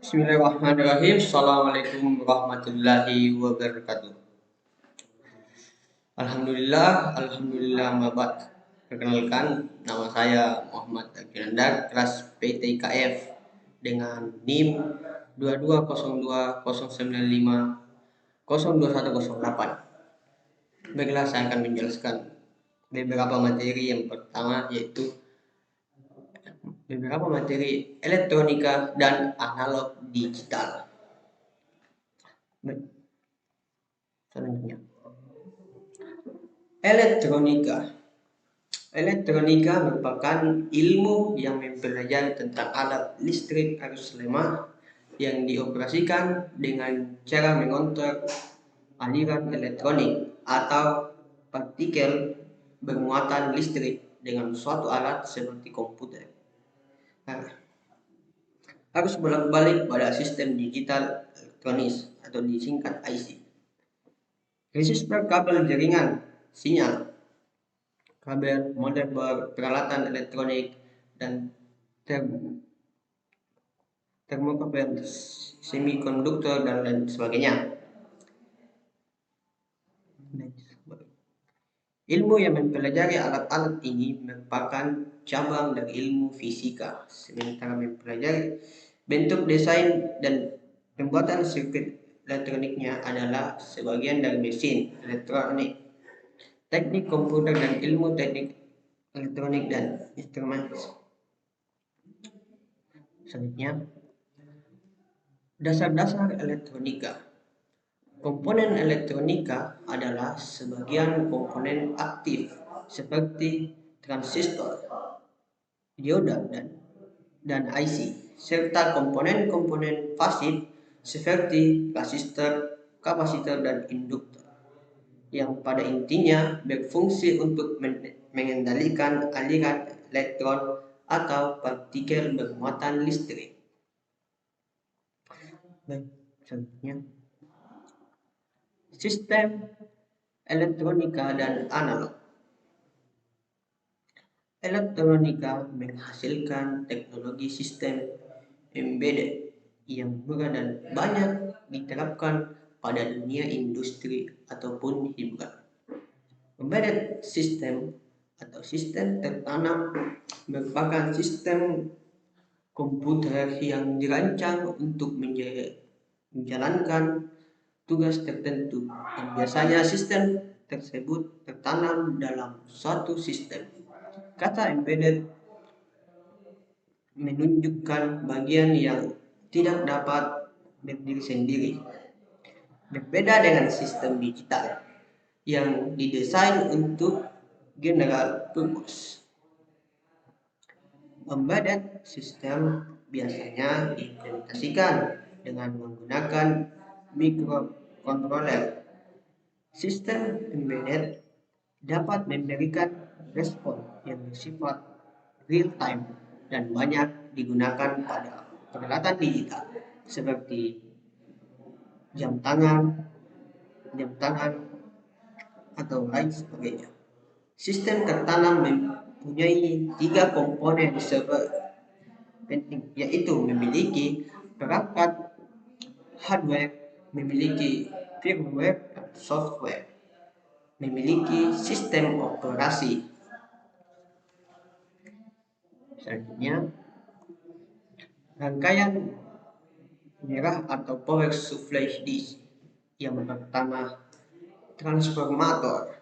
Bismillahirrahmanirrahim. Assalamualaikum warahmatullahi wabarakatuh. Alhamdulillah, mabad. Perkenalkan, nama saya Muhammad Aginanda, kelas PTKF dengan NIM 220209502108. Baiklah, saya akan menjelaskan beberapa materi. Yang pertama yaitu beberapa materi elektronika dan analog digital. Baik, selanjutnya. Elektronika. Elektronika merupakan ilmu yang mempelajari tentang alat listrik arus lemah yang dioperasikan dengan cara mengontrol aliran elektronik atau partikel bermuatan listrik dengan suatu alat seperti komputer. Nah, harus bolak-balik pada sistem digital elektronis atau disingkat IC. Resistor kabel jaringan sinyal, kabel, motherboard, peralatan elektronik, dan termokabel, semikonduktor, dan lain sebagainya. Ilmu yang mempelajari alat-alat ini merupakan cabang dari ilmu fisika, sementara mempelajari bentuk, desain, dan pembuatan sirkuit elektroniknya adalah sebagian dari mesin elektronik, teknik komputer, dan ilmu teknik elektronik dan instrumen. Selanjutnya, dasar-dasar elektronika. Komponen elektronika adalah sebagian komponen aktif seperti transistor, dioda, dan IC, serta komponen-komponen pasif seperti resistor, kapasitor, dan induktor, yang pada intinya berfungsi untuk mengendalikan aliran elektron atau partikel bermuatan listrik. Baik, selanjutnya, sistem elektronika dan analog. Elektronika menghasilkan teknologi sistem embedded yang murah dan banyak diterapkan pada dunia industri ataupun hiburan. Embedded system atau sistem tertanam merupakan sistem komputer yang dirancang untuk menjalankan tugas tertentu, dan biasanya sistem tersebut tertanam dalam suatu sistem. Kata embedded menunjukkan bagian yang tidak dapat berdiri sendiri, berbeda dengan sistem digital yang didesain untuk general purpose. Embedded system biasanya diimplementasikan dengan menggunakan microcontroller. Sistem embedded dapat memberikan respon yang bersifat real time dan banyak digunakan pada peralatan digital seperti jam tangan atau lain sebagainya. Sistem tertanam mempunyai 3 komponen penting, yaitu memiliki perangkat hardware, memiliki firmware dan software, memiliki sistem operasi. Selanjutnya, rangkaian penyerah atau power supply disk. Yang pertama, transformator.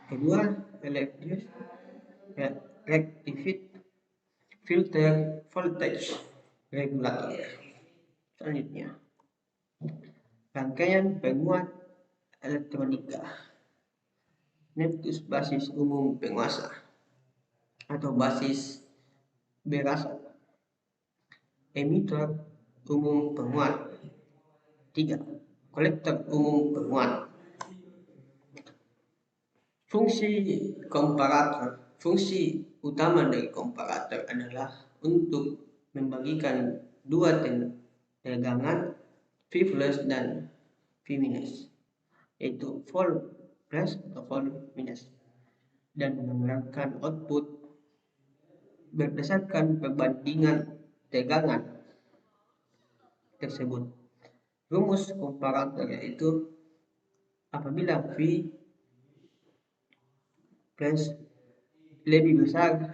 Kedua, rectifier, filter, voltage regulator. Selanjutnya, rangkaian penguat elektronika. Neptus basis umum penguasa atau basis berasal. Emitter umum penguat. 3. Kolektor umum penguat. Fungsi komparator. Fungsi utama dari komparator adalah untuk membagikan dua tegangan V plus dan V minus, yaitu volt plus atau volt minus, dan menerangkan output berdasarkan perbandingan tegangan tersebut. Rumus komparator yaitu apabila V plus lebih besar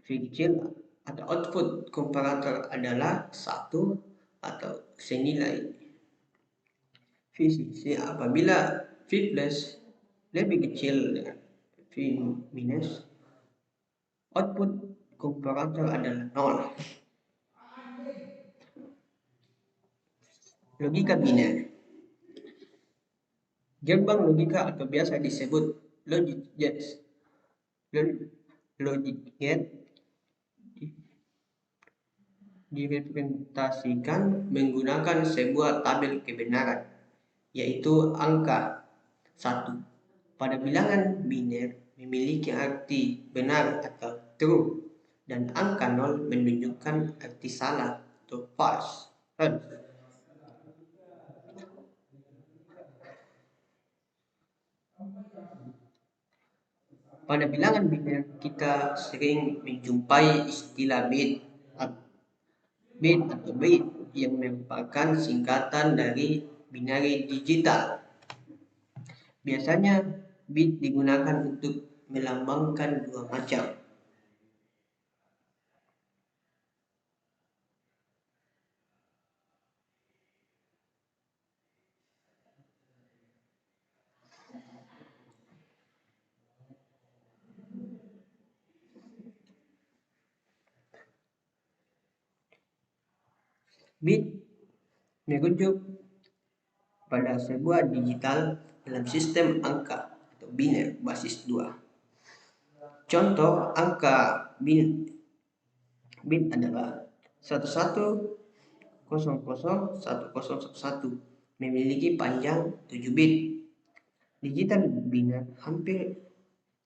V kecil atau output komparator adalah 1 atau senilai V sisi apabila V plus lebih kecil dengan V minus, output komparator adalah 0. Logika biner. Gerbang logika atau biasa disebut logic gate direpresentasikan menggunakan sebuah tabel kebenaran, yaitu angka 1 pada bilangan biner memiliki arti benar atau true, dan angka 0 menunjukkan arti salah atau false. Pada bilangan biner kita sering menjumpai istilah bit atau bit yang merupakan singkatan dari binary digital. Biasanya bit digunakan untuk melambangkan dua macam. Bit merujuk pada sebuah digital dalam sistem angka atau biner basis 2. Contoh angka bit adalah 11001011 memiliki panjang 7 bit. Digital biner hampir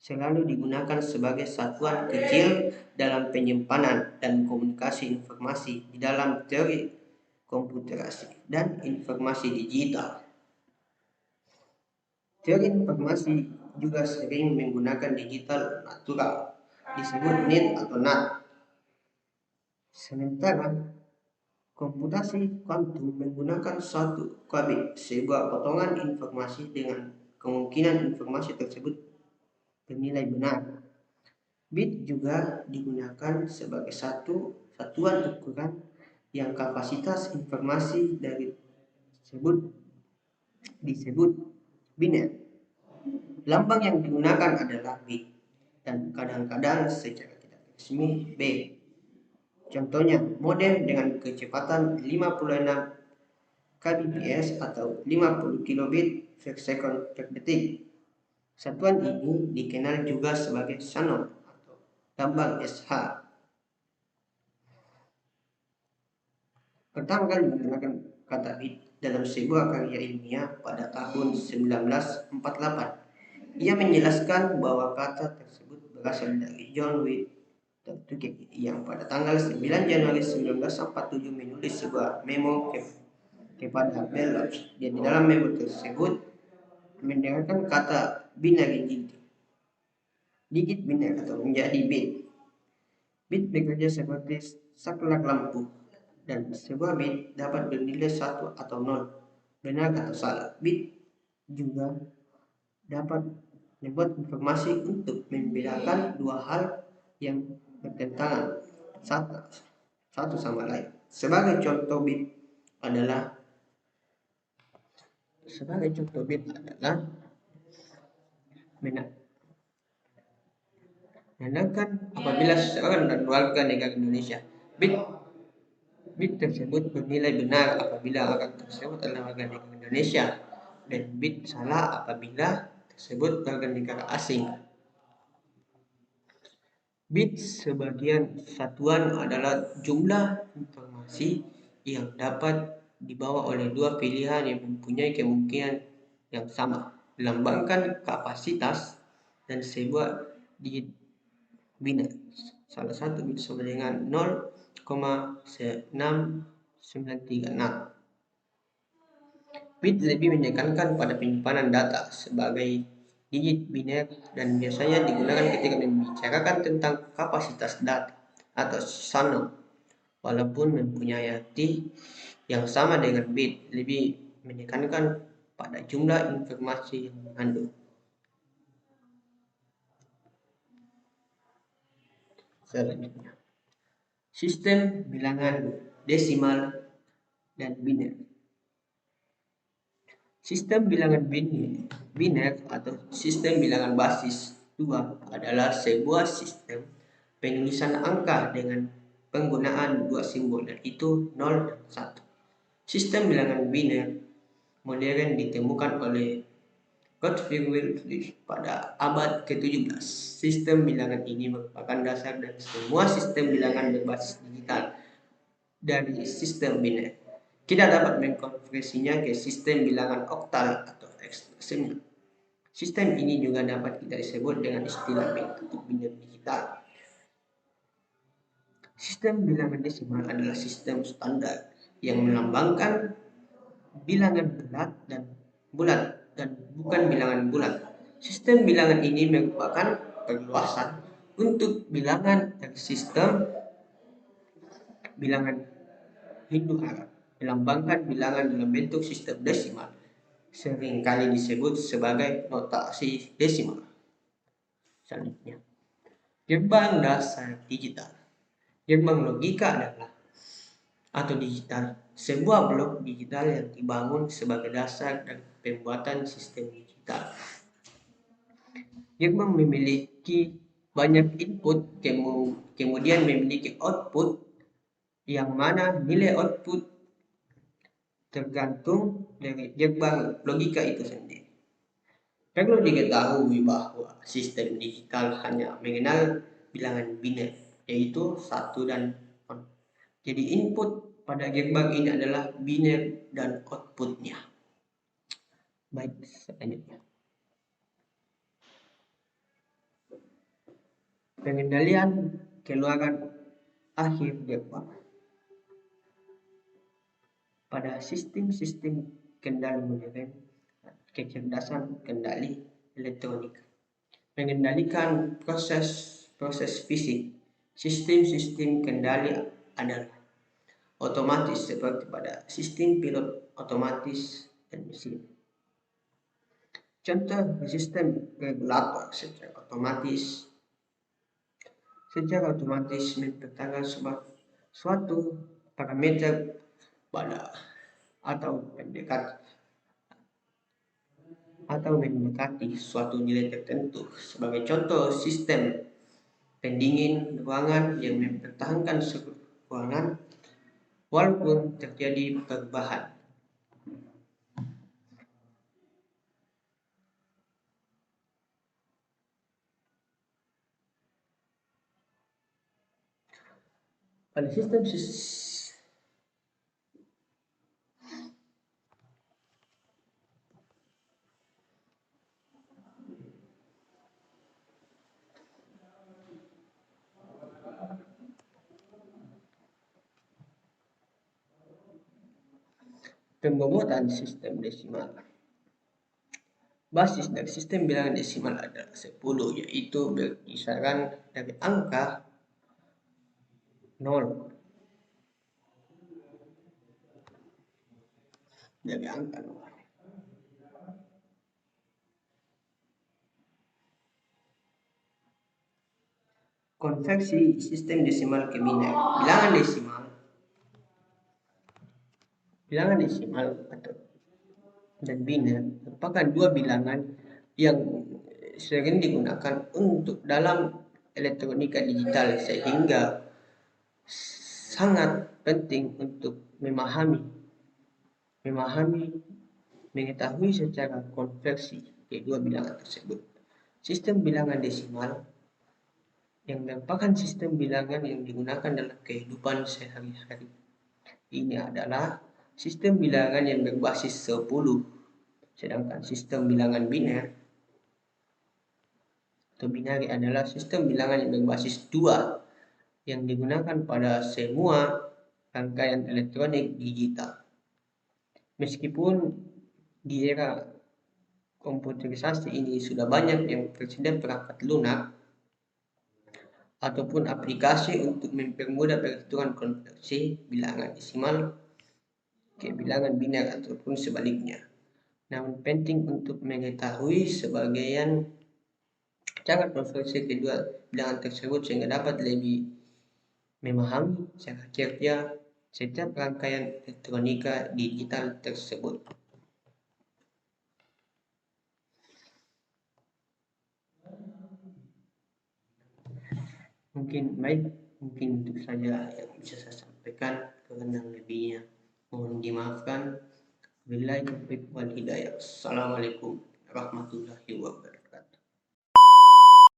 selalu digunakan sebagai satuan kecil dalam penyimpanan dan komunikasi informasi di dalam teori komputerasi dan informasi digital. Teori informasi juga sering menggunakan digital natural, disebut NIT atau NAT. Sementara komputasi kuantum menggunakan satu qubit, sebuah potongan informasi dengan kemungkinan informasi tersebut bernilai benar. Bit juga digunakan sebagai satuan ukuran yang kapasitas informasi dari disebut biner. Lambang yang digunakan adalah bit dan kadang-kadang secara tidak resmi B. Contohnya modem dengan kecepatan 56 kbps atau 50 kilobit per second per detik. Satuan ini dikenal juga sebagai Shannon atau lambang SH. Pertama kali menggunakan kata bit dalam sebuah karya ilmiah pada tahun 1948. Ia menjelaskan bahwa kata tersebut berasal dari John Wheat yang pada tanggal 9 Januari 1947 menulis sebuah memo kepada Bell Labs. Di dalam memo tersebut mendengarkan kata binary digit biner atau menjadi bit. Bit bekerja seperti saklar lampu, dan sebuah bit dapat bernilai 1 atau 0, benar atau salah. Bit juga dapat membuat informasi untuk membedakan dua hal yang bertentangan satu sama lain. Sebagai contoh bit adalah menandakan apabila seseorang dan warga negara Indonesia. Bit tersebut bernilai benar apabila orang tersebut adalah warga negara Indonesia, dan bit salah apabila tersebut warga negara asing. Bit sebagian satuan adalah jumlah informasi yang dapat dibawa oleh dua pilihan yang mempunyai kemungkinan yang sama, melambangkan kapasitas dan sebuah digit biner. Salah satu bit sama dengan 0,6936. Bit lebih menekankan pada penyimpanan data sebagai digit biner dan biasanya digunakan ketika membicarakan tentang kapasitas data atau Shannon. walaupun mempunyai arti yang sama dengan bit, lebih menekankan pada jumlah informasi yang mengandung. Selanjutnya, sistem bilangan desimal dan biner. Sistem bilangan biner atau sistem bilangan basis 2 adalah sebuah sistem penulisan angka dengan penggunaan dua simbol, yaitu 0 dan 1. Sistem bilangan biner modern ditemukan oleh Gottfried Wilhelm pada abad ke-17. Sistem bilangan ini merupakan dasar dari semua sistem bilangan berbasis digital dari sistem biner. Kita dapat mengkonversinya ke sistem bilangan oktal atau heksadesil. Sistem ini juga dapat kita sebut dengan istilah bit atau biner digital. Sistem bilangan desimal adalah sistem standar yang melambangkan bilangan bulat dan bukan bilangan bulat. Sistem bilangan ini merupakan perluasan untuk bilangan dari sistem bilangan Hindu-Arab. Melambangkan bilangan dalam bentuk sistem desimal seringkali disebut sebagai notasi desimal. Selanjutnya, gerbang dasar digital. Gerbang logika adalah atau digital, sebuah blok digital yang dibangun sebagai dasar dari pembuatan sistem digital. Gerbang memiliki banyak input, kemudian memiliki output, yang mana nilai output tergantung dari gerbang logika itu sendiri. Perlu diketahui bahwa sistem digital hanya mengenal bilangan biner, yaitu 1 dan 0. Jadi input pada gerbang ini adalah biner dan outputnya. Baik, selanjutnya. Pengendalian keluaran akhir gerbang. Pada sistem-sistem kendali modern, kecerdasan kendali elektronik mengendalikan proses fisik. Sistem-sistem kendali adalah otomatis seperti pada sistem pilot otomatis dan mesin. Contoh sistem regulator secara otomatis menetapkan suatu parameter pada atau mendekati suatu nilai tertentu. Sebagai contoh, sistem pendingin ruangan yang mempertahankan suhu ruangan walaupun terjadi perubahan. Pada sistem pembobotan sistem desimal. Basis dari sistem bilangan desimal adalah 10, yaitu berkisaran dari angka 0. Dari angka 0. Konversi sistem desimal ke biner. Bilangan desimal atau dan biner merupakan dua bilangan yang sering digunakan untuk dalam elektronika digital, sehingga sangat penting untuk mengetahui secara konversi kedua bilangan tersebut. Sistem bilangan desimal yang merupakan sistem bilangan yang digunakan dalam kehidupan sehari-hari. Ini adalah sistem bilangan yang berbasis 10, sedangkan sistem bilangan biner atau binari adalah sistem bilangan yang berbasis 2 yang digunakan pada semua rangkaian elektronik digital. Meskipun di era komputerisasi ini sudah banyak yang tersedia perangkat lunak ataupun aplikasi untuk mempermudah perhitungan konversi bilangan desimal ke bilangan biner ataupun sebaliknya. Namun penting untuk mengetahui sebagian cara konversi kedua bilangan tersebut sehingga dapat lebih memahami cara kerja setiap rangkaian elektronika digital tersebut. Mungkin itu saja yang bisa saya sampaikan, karena lebihnya mohon dimaafkan. Wabillahi taufiq wal hidayah. Assalamualaikum warahmatullahi wabarakatuh.